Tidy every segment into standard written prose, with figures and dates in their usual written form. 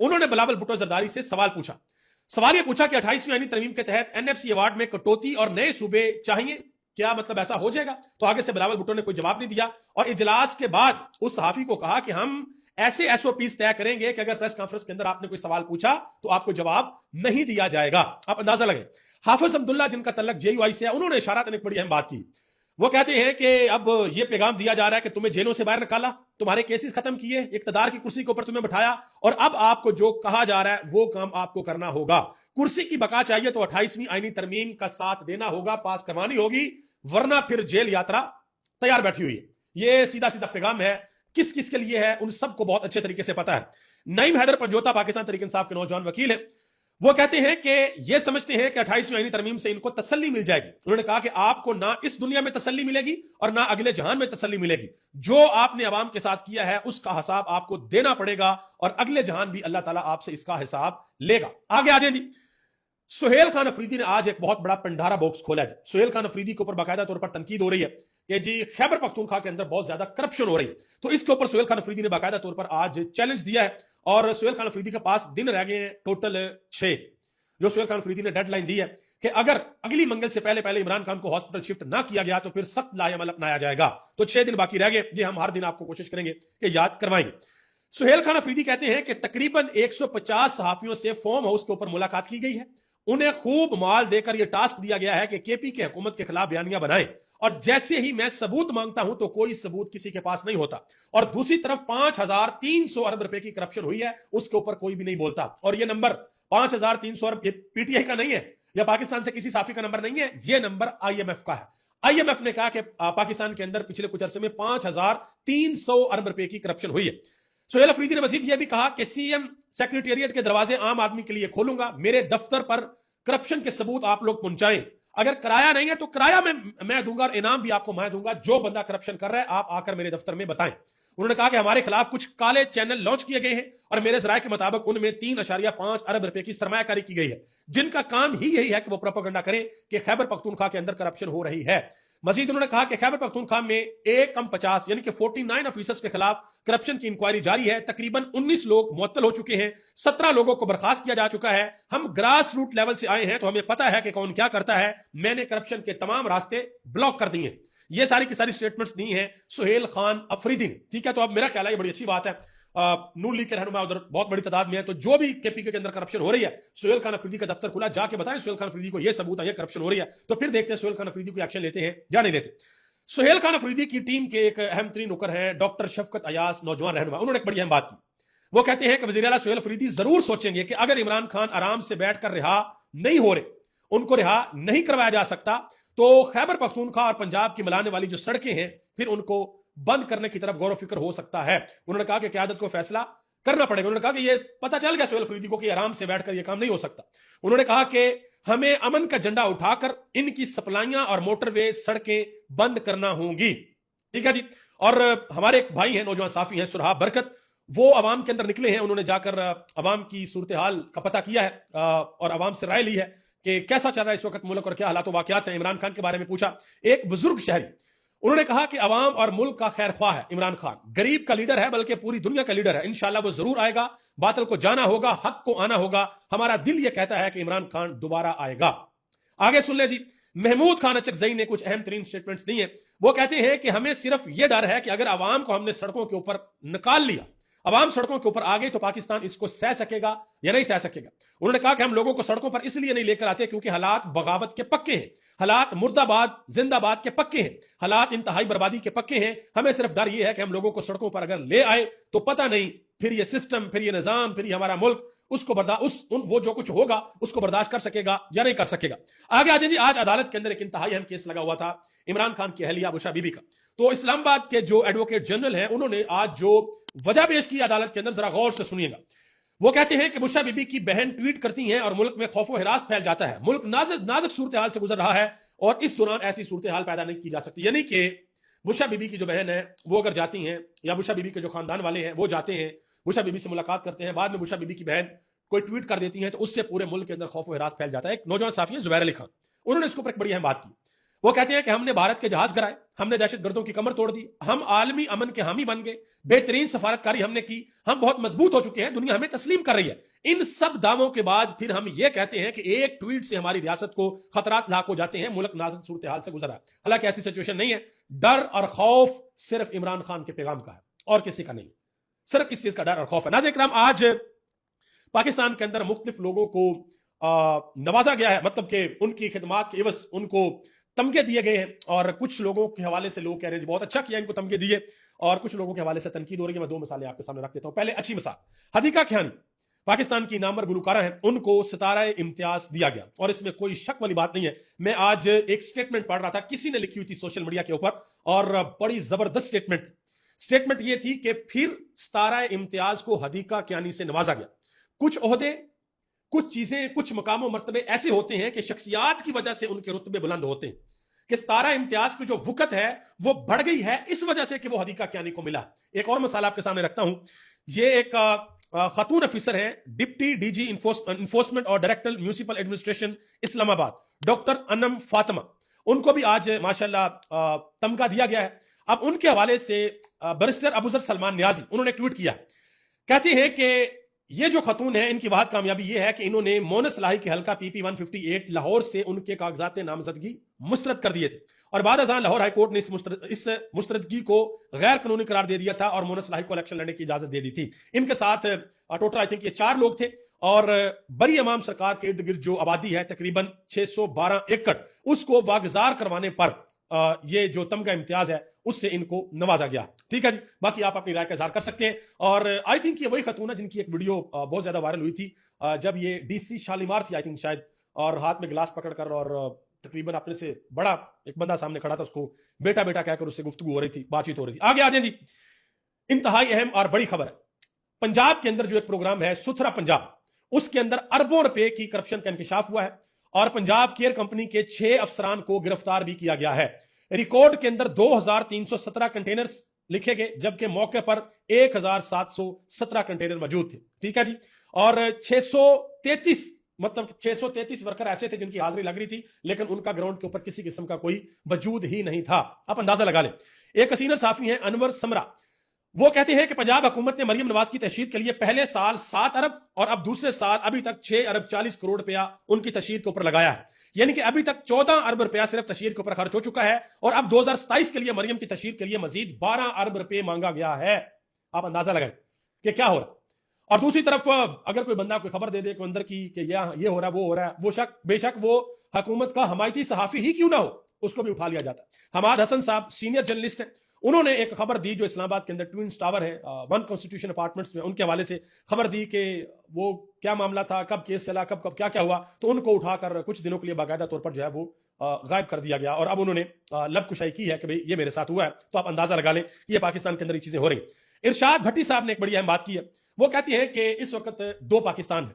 انہوں نے بلاول بھٹو زرداری سے سوال پوچھا. سوال یہ پوچھا کہ 28ویں آئینی ترمیم کے تحت NFC ایوارڈ میں کٹوتی اور نئے صوبے چاہیے, کیا مطلب ایسا ہو جائے گا؟ تو آگے سے بلاول بھٹو نے کوئی جواب نہیں دیا, اور اجلاس کے بعد اس صحافی کو کہا کہ ہم ایسے SOPs طے کریں گے کہ اگر پریس کانفرنس کے اندر آپ نے کوئی سوال پوچھا تو آپ کو جواب نہیں دیا جائے گا. آپ اندازہ لگیں. حافظ عبداللہ جن کا تعلق JUI سے ہے, انہوں نے اشارات ایک بڑی اہم بات کی. وہ کہتے ہیں کہ اب یہ پیغام دیا جا رہا ہے کہ تمہیں جیلوں سے باہر نکالا, تمہارے کیسز ختم کیے, اقتدار کی کرسی کے اوپر تمہیں بٹھایا, اور اب آپ کو جو کہا جا رہا ہے وہ کام آپ کو کرنا ہوگا. کرسی کی بقا چاہیے تو 28ویں آئینی ترمیم کا ساتھ دینا ہوگا, پاس کروانی ہوگی, ورنہ پھر جیل یاترا تیار بیٹھی ہوئی ہے. یہ سیدھا سیدھا پیغام ہے. کس کس کے لیے ہے ان سب کو بہت اچھے طریقے سے پتا ہے. نعیم حیدر پنجوتا پاکستان تحریک انصاف کے نوجوان وکیل ہیں. وہ کہتے ہیں کہ یہ سمجھتے ہیں کہ 28ویں آئینی ترمیم سے ان کو تسلی مل جائے گی. انہوں نے کہا کہ آپ کو نہ اس دنیا میں تسلی ملے گی اور نہ اگلے جہان میں تسلی ملے گی. جو آپ نے عوام کے ساتھ کیا ہے اس کا حساب آپ کو دینا پڑے گا, اور اگلے جہان بھی اللہ تعالیٰ آپ سے اس کا حساب لے گا. آگے آ جائیں جی. سہیل خان افریدی نے آج ایک بہت بڑا پنڈارا باکس کھولا ہے. سہیل خان افریدی کے اوپر باقاعدہ طور پر تنقید ہو رہی ہے کہ جی خیبر پختونخوا کے اندر بہت زیادہ کرپشن ہو رہی ہے. تو اس کے اوپر سہیل خان افریدی نے باقاعدہ طور پر آج چیلنج دیا ہے, اور سہیل خان افریدی کے پاس دن رہ گئے ہیں ٹوٹل 6, جو سہیل خان افریدی نے ڈیڈ لائن دی ہے کہ اگر اگلی منگل سے پہلے عمران خان کو ہاسپٹل شفٹ نہ کیا گیا تو پھر سخت لائے عمل اپنایا جائے گا. تو 6 دن باقی رہ گئے, یہ ہم ہر دن آپ کو کوشش کریں گے کہ یاد کروائیں گے. سہیل خان افریدی کہتے ہیں کہ تقریباً 150 صحافیوں سے فارم ہاؤس کے اوپر ملاقات کی گئی ہے. انہیں خوب مال دے کر یہ ٹاسک دیا گیا ہے کہ KP کی حکومت کے خلاف بیانیاں بنائیں, اور جیسے ہی میں ثبوت مانگتا ہوں تو کوئی ثبوت کسی کے پاس نہیں ہوتا. اور دوسری طرف 5300 ارب روپے کی کرپشن ہوئی ہے, اس کے اوپر کوئی بھی نہیں بولتا. اور یہ نمبر 5300 ارب PTI کا نہیں ہے یا پاکستان سے کسی صحافی کا نمبر نہیں ہے, یہ نمبر IMF کا ہے. IMF نے کہا کہ پاکستان کے اندر پچھلے کچھ عرصے میں 5300 ارب روپے کی کرپشن ہوئی ہے. سہیل افریدی نے مزید یہ بھی کہا کہ CM سیکریٹریٹ کے دروازے عام آدمی کے لیے کھولوں گا, میرے دفتر پر کرپشن کے ثبوت آپ لوگ پہنچائیں. اگر کرایہ نہیں ہے تو کرایہ میں دوں گا, اور انعام بھی آپ کو میں دوں گا. جو بندہ کرپشن کر رہا ہے آپ آ کر میرے دفتر میں بتائیں. انہوں نے کہا کہ ہمارے خلاف کچھ کالے چینل لانچ کیے گئے ہیں, اور میرے ذرائع کے مطابق ان میں 3.5 ارب روپے کی سرمایہ کاری کی گئی ہے, جن کا کام ہی یہی ہے کہ وہ پروپیگنڈا کریں کہ خیبر پختونخوا کے اندر کرپشن ہو رہی ہے. مزید انہوں نے کہا کہ خیبر پختونخوا میں 1-50 یعنی کہ 49 آفیسرز کے خلاف کرپشن کی انکوائری جاری ہے. تقریباً 19 لوگ معطل ہو چکے ہیں, 17 لوگوں کو برخاست کیا جا چکا ہے. ہم گراس روٹ لیول سے آئے ہیں تو ہمیں پتا ہے کہ کون کیا کرتا ہے. میں نے کرپشن کے تمام راستے بلاک کر دیے. یہ ساری کی ساری سٹیٹمنٹس دی ہیں سہیل خان افریدی نے. ٹھیک ہے, تو اب میرا خیال ہے یہ بڑی اچھی بات ہے. نون لیگ کے رہنما ادھر بہت بڑی تعداد میں ہے, تو جو بھی KP کے اندر کرپشن ہو رہی ہے, سہیل خان افریدی کا دفتر کھلا, جا کے بتائیں سہیل خان افریدی کو یہ ثبوت ہے یہ کرپشن ہو رہی ہے, تو پھر دیکھتے ہیں سہیل خان افریدی کو ایکشن لیتے ہیں یا نہیں لیتے. سہیل خان افریدی کی ٹیم کے ایک اہم ترین نکر ہیں ڈاکٹر شفقت ایاز, نوجوان رہنما. انہوں نے ایک بڑی اہم بات کی. وہ کہتے ہیں کہ وزیر اعلیٰ سہیل افریدی ضرور سوچیں گے کہ اگر عمران خان آرام سے بیٹھ کر رہا نہیں ہو رہے, ان کو رہا نہیں کروایا جا سکتا, تو خیبر پختونخوا اور پنجاب کی ملانے والی جو سڑکیں ہیں پھر ان کو بند کرنے کی طرف غور و فکر ہو سکتا ہے. انہوں نے کہا کہ قیادت کو فیصلہ کرنا پڑے گا. انہوں نے کہا کہ یہ پتہ چل گیا سہیل افریدی کو کہ آرام سے بیٹھ کر یہ کام نہیں ہو سکتا. انہوں نے کہا کہ ہمیں امن کا جھنڈا اٹھا کر ان کی سپلائیاں اور موٹر وے سڑکیں بند کرنا ہوں گی. ٹھیک ہے جی. اور ہمارے ایک بھائی ہیں نوجوان صحافی ہیں سرحاب برکت, وہ عوام کے اندر نکلے ہیں. انہوں نے جا کر عوام کی صورتحال کا پتہ کیا ہے اور عوام سے رائے لی ہے کہ کیسا چل رہا ہے اس وقت ملک اور کیا حالات و واقعات ہیں. عمران خان کے بارے میں پوچھا ایک بزرگ شہری. انہوں نے کہا کہ عوام اور ملک کا خیر خواہ ہے عمران خان, غریب کا لیڈر ہے بلکہ پوری دنیا کا لیڈر ہے. انشاءاللہ وہ ضرور آئے گا, باطل کو جانا ہوگا, حق کو آنا ہوگا. ہمارا دل یہ کہتا ہے کہ عمران خان دوبارہ آئے گا. آگے سن لیں جی. محمود خان اچکزئی نے کچھ اہم ترین سٹیٹمنٹس دی ہیں. وہ کہتے ہیں کہ ہمیں صرف یہ ڈر ہے کہ اگر عوام کو ہم نے سڑکوں کے اوپر نکال لیا, عوام سڑکوں کے اوپر آ گئی, تو پاکستان اس کو سہ سکے گا یا نہیں سہ سکے گا. انہوں نے کہا کہ ہم لوگوں کو سڑکوں پر اس لیے نہیں لے کر آتے کیونکہ حالات بغاوت کے پکے ہیں, حالات مرد آباد زندہ باد کے پکے ہیں, حالات انتہائی بربادی کے پکے ہیں. ہمیں صرف ڈر یہ ہے کہ ہم لوگوں کو سڑکوں پر اگر لے آئے تو پتہ نہیں پھر یہ سسٹم, پھر یہ نظام, پھر یہ ہمارا ملک اس کو وہ جو کچھ ہوگا اس کو برداشت کر سکے گا یا نہیں کر سکے گا. آگے آجائے جی. آج عدالت کے اندر ایک انتہائی اہم کیس لگا ہوا تھا عمران خان کی اہلیہ بشا بی بی کا. تو اسلام آباد کے جو ایڈوکیٹ جنرل ہیں انہوں نے آج جو وجہ پیش کی عدالت کے اندر, ذرا غور سے سنیے گا. وہ کہتے ہیں کہ بشا بی بی کی بہن ٹویٹ کرتی ہیں اور ملک میں خوف و ہراس پھیل جاتا ہے. ملک نازک صورتحال سے گزر رہا ہے اور اس دوران ایسی صورتحال پیدا نہیں کی جا سکتی. یعنی کہ بشا بی بی کی جو بہن ہے وہ اگر جاتی ہیں, یا بشا بی بی کے جو خاندان والے ہیں وہ جاتے ہیں, بشا بی بی سے ملاقات کرتے ہیں, بعد میں بشا بی بی کی بہن کوئی ٹویٹ کر دیتی ہیں, تو اس سے پورے ملک کے اندر خوف و ہراس پھیل جاتا ہے. ایک نوجوان صحافی ہیں زبیر علی خان, انہوں نے اس کے اوپر ایک بڑی اہم بات کی. وہ کہتے ہیں کہ ہم نے بھارت کے جہاز گرائے, ہم نے دہشت گردوں کی کمر توڑ دی, ہم عالمی امن کے حامی بن گئے, بہترین سفارتکاری ہم نے کی, ہم بہت مضبوط ہو چکے ہیں, دنیا ہمیں تسلیم کر رہی ہے. ان سب دعووں کے بعد پھر ہم یہ کہتے ہیں کہ ایک ٹویٹ سے ہماری ریاست کو خطرات لاحق ہو جاتے ہیں, ملک نازک صورتحال سے گزرا ہے. حالانکہ ایسی سچویشن نہیں ہے. ڈر اور خوف صرف عمران خان کے پیغام کا ہے اور کسی کا نہیں, صرف اس چیز کا ڈر اور خوف ہے. ناظرین کرام, آج پاکستان کے اندر مختلف لوگوں کو نوازا گیا ہے, مطلب کہ ان کی خدمات کے عوض ان کو تمغے دیے گئے ہیں, اور کچھ لوگوں کے حوالے سے لوگ کہہ رہے ہیں بہت اچھا کیا ان کو تمغے دیے, اور کچھ لوگوں کے حوالے سے تنقید ہو رہی ہے. میں دو مثالیں آپ کے سامنے رکھ دیتا ہوں. پہلے اچھی مثال, حدیقہ کھیانی پاکستان کی نامور گلوکارہ ہیں, ان کو ستارہ امتیاز دیا گیا, اور اس میں کوئی شک والی بات نہیں ہے. میں آج ایک سٹیٹمنٹ پڑھ رہا تھا, کسی نے لکھی ہوئی تھی سوشل میڈیا کے اوپر, اور بڑی زبردست سٹیٹمنٹ یہ تھی کہ پھر ستارہ امتیاز کو حدیقہ کھیانی سے نوازا گیا. کچھ عہدے, کچھ چیزیں, کچھ مقام و مرتبے ایسے ہوتے ہیں کہ شخصیات کی وجہ سے ان کے رتبے بلند ہوتے ہیں, کہ ستارہ امتیاز کی جو وقت ہے وہ بڑھ گئی ہے اس وجہ سے کہ وہ حدیقہ کھیانی کو ملا. ایک اور مثال آپ کے سامنے رکھتا ہوں. یہ ایک خاتون افیسر ہیں, ڈپٹی ڈی جی انفورسمنٹ اور ڈائریکٹر میونسپل ایڈمنسٹریشن اسلام آباد, ڈاکٹر انم فاطمہ. ان کو بھی آج ماشاءاللہ تمغہ دیا گیا ہے. اب ان کے حوالے سے بیرسٹر ابوذر سلمان نیازی, انہوں نے ٹویٹ کیا, کہتے ہیں کہ یہ جو خاتون ہے ان کی واحد کامیابی یہ ہے کہ انہوں نے مونس لاہی کے حلقہ پی پی 158 لاہور سے ان کے کاغذات نامزدگی مسترد کر دیے تھے, اور بعد ازاں لاہور ہائی کورٹ نے اس مستردگی کو غیر قانونی قرار دے دیا تھا اور مونس لاہی کو الیکشن لڑنے کی اجازت دے دی تھی. ان کے ساتھ ٹوٹل آئی تھنک یہ 4 لوگ تھے, اور بری امام سرکار کے ارد گرد جو آبادی ہے تقریباً 612 ایکڑ, اس کو واگزار کروانے پر یہ جو تمغہ امتیاز ہے اس سے ان کو نوازا گیا. ٹھیک ہے جی, باقی آپ اپنی رائے کا اظہار کر سکتے ہیں. اور آئی تھنک یہ وہی خاتون ہے جن کی ایک ویڈیو بہت زیادہ وائرل ہوئی تھی, جب یہ ڈی سی شالیمار تھی آئی تھنک شاید, اور ہاتھ میں گلاس پکڑ کر, اور تقریباً اپنے سے بڑا ایک بندہ سامنے کھڑا تھا, اس کو بیٹا بیٹا کہہ کر اس سے گفتگو ہو رہی تھی, بات چیت ہو رہی تھی. آگے آ جائیں جی, انتہائی اہم اور بڑی خبر ہے. پنجاب کے اندر جو ایک پروگرام ہے ستھرا پنجاب, اس کے اندر اربوں روپے کی کرپشن کا انکشاف ہوا ہے, اور پنجاب کیئر کمپنی کے 6 افسران کو گرفتار بھی کیا گیا ہے. ریکارڈ کے اندر 2317 کنٹینرز لکھے گئے, جبکہ موقع پر 1717 کنٹینر موجود تھے. ٹھیک ہے جی, اور 633 ورکر ایسے تھے جن کی حاضری لگ رہی تھی, لیکن ان کا گراؤنڈ کے اوپر کسی قسم کا کوئی وجود ہی نہیں تھا. آپ اندازہ لگا لیں. ایک سینئر صحافی ہیں انور سمرا, وہ کہتے ہیں کہ پنجاب حکومت نے مریم نواز کی تشہیر کے لیے پہلے سال 7 ارب اور اب دوسرے سال ابھی تک 6 ارب 40 کروڑ روپیہ ان کی تشہیر کے اوپر لگایا ہے. یعنی کہ ابھی تک 14 ارب روپیہ صرف تشہیر کے اوپر خرچ ہو چکا ہے, اور اب 2027 کے لیے مریم کی تشہیر کے لیے مزید 12 ارب روپے مانگا گیا ہے. آپ اندازہ لگائیں کہ کیا ہو رہا ہے. اور دوسری طرف اگر کوئی بندہ کوئی خبر دے دے کوئی اندر کی کہ یہ ہو رہا ہے وہ ہو رہا ہے, وہ بے شک وہ حکومت کا حمایتی صحافی ہی کیوں نہ ہو, اس کو بھی اٹھا لیا جاتا ہے. حماد حسن صاحب سینئر جرنلسٹ ہیں, انہوں نے ایک خبر دی جو اسلام آباد کے اندر ٹوئنز ٹاور ہے, 1 کانسٹیٹیوشن اپارٹمنٹس میں, ان کے حوالے سے خبر دی کہ وہ کیا معاملہ تھا, کب کیس چلا, کب کیا ہوا, تو ان کو اٹھا کر کچھ دنوں کے لیے باقاعدہ طور پر جو ہے وہ غائب کر دیا گیا, اور اب انہوں نے لب کشائی کی ہے کہ بھئی یہ میرے ساتھ ہوا ہے. تو آپ اندازہ لگا لیں کہ یہ پاکستان کے اندر یہ چیزیں ہو رہی ہیں. ارشاد بھٹی صاحب نے ایک بڑی اہم بات کی ہے, وہ کہتی ہیں کہ اس وقت 2 پاکستان ہیں.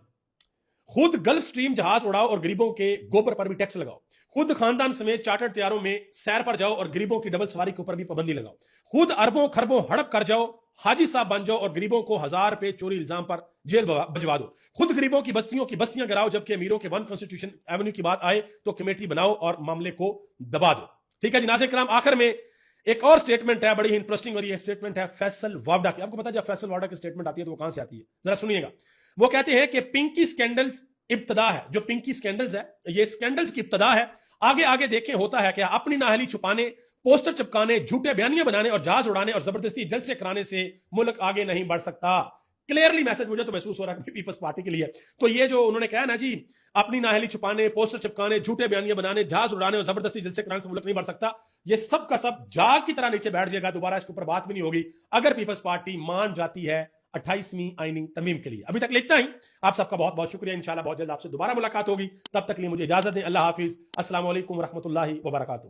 خود گلف سٹریم جہاز اڑاؤ اور غریبوں کے گوبر پر بھی ٹیکس لگاؤ, خود خاندان سمیت چارٹر طیاروں میں سیر پر جاؤ اور غریبوں کی ڈبل سواری کے اوپر بھی پابندی لگاؤ, خود اربوں خربوں ہڑپ کر جاؤ, حاجی صاحب بن جاؤ اور غریبوں کو 1000 روپے چوری الزام پر جیل بھجوا دو, خود غریبوں کی بستیاں گراؤ, جبکہ امیروں کے 1 کانسٹیٹیوشن ایونیو کی بات آئے تو کمیٹی بناؤ اور معاملے کو دبا دو. ٹھیک ہے جی. ناظرین کرام, آخر میں ایک اور سٹیٹمنٹ ہے بڑی ہی انٹرسٹنگ, اور یہ سٹیٹمنٹ ہے فیصل واوڈا کی. آپ کو پتا ہے جب فیصل واوڈا کی سٹیٹمنٹ آتی ہے تو وہ کہاں سے آتی ہے, ذرا سنیے گا. وہ کہتے ہیں کہ پنکی سکینڈلز ابتدا ہے, جو پنکی سکینڈلز ہے یہ سکینڈلز کی ابتدا ہے. آگے دیکھیں ہوتا ہے کیا. اپنی نااہلی چھپانے, پوسٹر چپکانے, جھوٹے بیانیاں بنانے اور جہاز اڑانے اور زبردستی جلسے کرانے سے ملک آگے نہیں بڑھ سکتا. کلیئرلی میسج مجھے تو محسوس ہو رہا ہے پیپلز پارٹی کے لیے. تو یہ جو انہوں نے کہا نا جی, اپنی نااہلی چھپانے, پوسٹر چپکانے, جھوٹے بیانیاں بنانے, جہاز اڑانے اور زبردستی جلسے کرانے سے ملک نہیں بڑھ سکتا, یہ سب کا سب جاگ کی طرح نیچے بیٹھ جائے گا. دوبارہ اس کے اوپر بات بھی نہیں ہوگی اگر پیپلز پارٹی مان جاتی ہے 28ویں آئینی ترمیم کے لیے. ابھی تک لکھتا ہی آپ سب کا بہت بہت شکریہ. انشاءاللہ بہت جلد آپ سے دوبارہ ملاقات ہوگی. تب تک لیے مجھے اجازت دیں. اللہ حافظ. السلام علیکم ورحمۃ اللہ وبرکاتہ.